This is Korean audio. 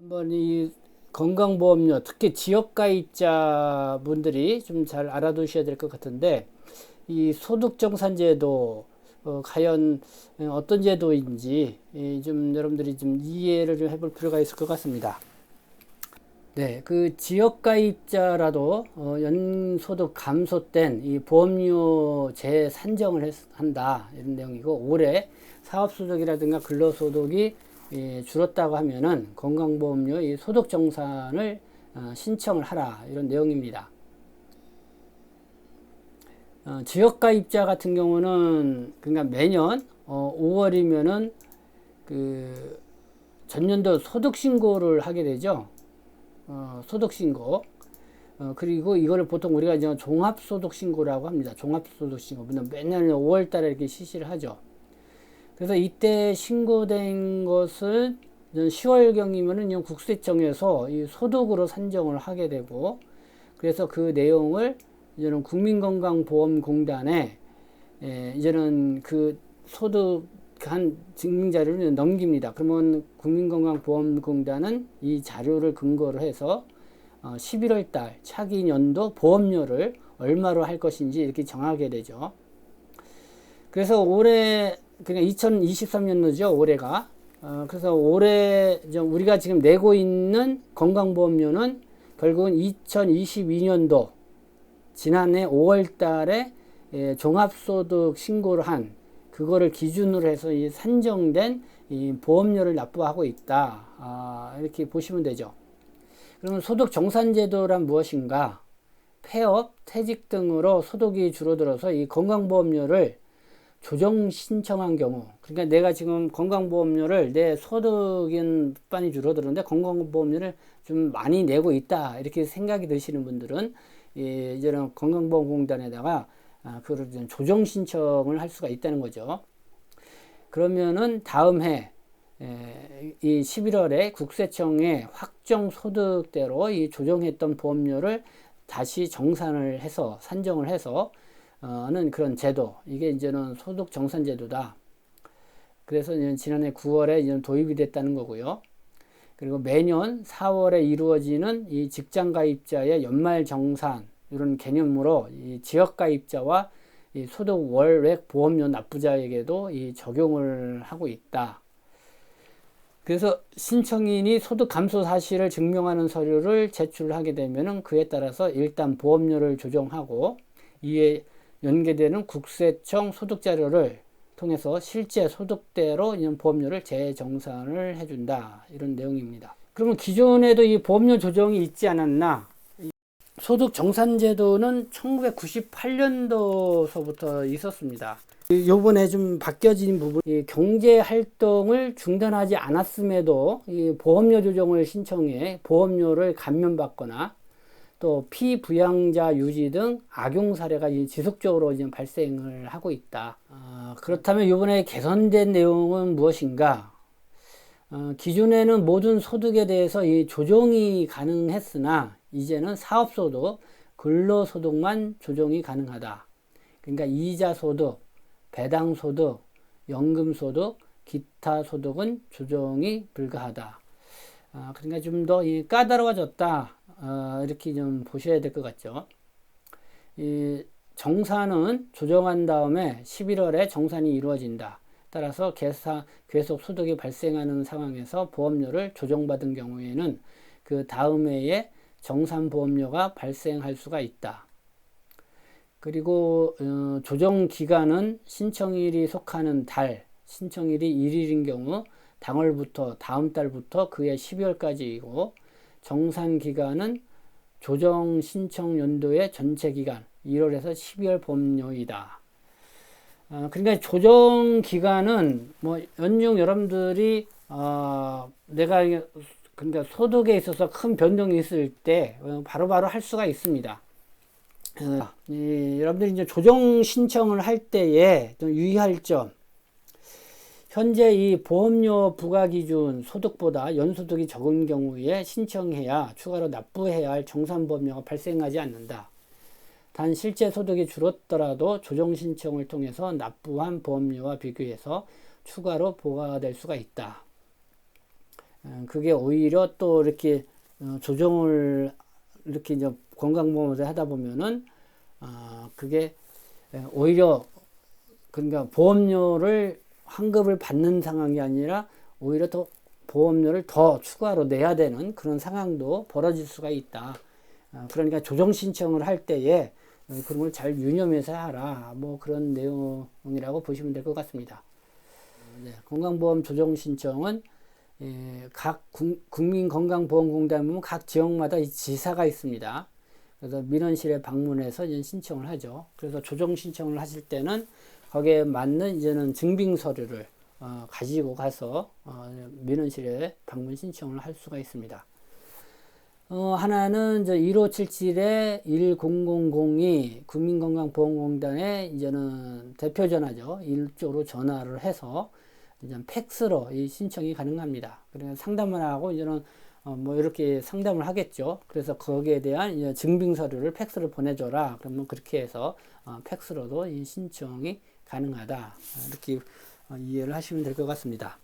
한번 이 건강보험료, 특히 지역가입자 분들이 좀 잘 알아두셔야 될 것 같은데, 이 소득정산제도, 과연 어떤 제도인지 좀 여러분들이 좀 이해를 좀 해볼 필요가 있을 것 같습니다. 네, 그 지역가입자라도 연소득 감소된 이 보험료 재산정을 한다 이런 내용이고, 올해 사업소득이라든가 근로소득이 줄었다고 하면은 건강보험료 이 소득정산을 신청을 하라 이런 내용입니다. 지역가입자 같은 경우는 그러니까 매년 5월이면은 그 전년도 소득신고를 하게 되죠. 소득신고. 그리고 이거를 보통 우리가 이제 종합소득신고라고 합니다. 종합소득신고. 매년 5월 달에 이렇게 실시를 하죠. 그래서 이때 신고된 것은 10월경이면은 국세청에서 이 소득으로 산정을 하게 되고, 그래서 그 내용을 이제는 국민건강보험공단에 이제는 그 소득한 증빙자료를 넘깁니다. 그러면 국민건강보험공단은 이 자료를 근거로 해서 11월 달 차기 연도 보험료를 얼마로 할 것인지 이렇게 정하게 되죠. 그래서 올해 그냥 2023년도죠, 올해가. 그래서 올해 우리가 지금 내고 있는 건강보험료는 결국은 2022년도 지난해 5월 달에 종합소득 신고를 한 그거를 기준으로 해서 이 산정된 이 보험료를 납부하고 있다. 이렇게 보시면 되죠. 그러면 소득정산제도란 무엇인가? 폐업, 퇴직 등으로 소득이 줄어들어서 이 건강보험료를 조정 신청한 경우, 그러니까 내가 지금 건강보험료를 내 소득인 많이 줄어드는데 건강보험료를 좀 많이 내고 있다 이렇게 생각이 드시는 분들은 이제는 건강보험공단에다가 그걸 조정 신청을 할 수가 있다는 거죠. 그러면은 다음 해 이 11월에 국세청의 확정 소득대로 이 조정했던 보험료를 다시 정산을 해서 산정을 해서 는 그런 제도, 이게 이제는 소득 정산 제도다. 그래서 이제 지난해 9월에 이제 도입이 됐다는 거고요. 그리고 매년 4월에 이루어지는 이 직장 가입자의 연말 정산 이런 개념으로 이 지역 가입자와 이 소득 월액 보험료 납부자에게도 이 적용을 하고 있다. 그래서 신청인이 소득 감소 사실을 증명하는 서류를 제출하게 되면은 그에 따라서 일단 보험료를 조정하고, 이에 연계되는 국세청 소득자료를 통해서 실제 소득대로 보험료를 재정산을 해준다 이런 내용입니다. 그러면 기존에도 이 보험료 조정이 있지 않았나? 소득정산제도는 1998년도서부터 있었습니다. 요번에 좀 바뀌어진 부분, 경제활동을 중단하지 않았음에도 이 보험료 조정을 신청해 보험료를 감면받거나 또 피부양자 유지 등 악용 사례가 지속적으로 발생을 하고 있다. 그렇다면 이번에 개선된 내용은 무엇인가? 기존에는 모든 소득에 대해서 이 조정이 가능했으나 이제는 사업소득, 근로소득만 조정이 가능하다. 그러니까 이자소득, 배당소득, 연금소득, 기타 소득은 조정이 불가하다. 그러니까 좀 더 까다로워졌다. 이렇게 좀 보셔야 될 것 같죠. 이 정산은 조정한 다음에 11월에 정산이 이루어진다. 따라서 계속 소득이 발생하는 상황에서 보험료를 조정받은 경우에는 그 다음 해에 정산보험료가 발생할 수가 있다. 그리고 조정 기간은 신청일이 속하는 달, 신청일이 1일인 경우 당월부터 다음 달부터 그해 12월까지이고, 정산 기간은 조정 신청 연도의 전체 기간 1월에서 12월 보험료이다. 그러니까 조정 기간은 뭐 연중 여러분들이 내가 그러니까 소득에 있어서 큰 변동이 있을 때 바로바로 할 수가 있습니다. 여러분들이 이제 조정 신청을 할 때에 좀 유의할 점, 현재 이 보험료 부과 기준 소득보다 연소득이 적은 경우에 신청해야 추가로 납부해야 할 정산보험료가 발생하지 않는다. 단 실제 소득이 줄었더라도 조정 신청을 통해서 납부한 보험료와 비교해서 추가로 부과될 수가 있다. 그게 오히려 또 이렇게 조정을 이렇게 이제 건강보험을 하다 보면은 그게 오히려 그러니까 보험료를 환급을 받는 상황이 아니라 오히려 더 보험료를 더 추가로 내야 되는 그런 상황도 벌어질 수가 있다. 그러니까 조정 신청을 할 때에 그런 걸 잘 유념해서 하라. 뭐 그런 내용이라고 보시면 될 것 같습니다. 네, 건강보험 조정 신청은 각 국민건강보험공단에 보면 각 지역마다 지사가 있습니다. 그래서 민원실에 방문해서 이제 신청을 하죠. 그래서 조정 신청을 하실 때는 거기에 맞는 이제는 증빙 서류를 가지고 가서 민원실에 방문 신청을 할 수가 있습니다. 하나는 1577-1002 국민건강보험공단에 이제는 대표 전화죠. 이쪽으로 전화를 해서 이제 팩스로 이 신청이 가능합니다. 그래서 상담을 하고 이제는 뭐 이렇게 상담을 하겠죠. 그래서 거기에 대한 이제 증빙 서류를 팩스로 보내줘라. 그러면 그렇게 해서 팩스로도 이 신청이 가능하다. 이렇게 이해를 하시면 될 것 같습니다.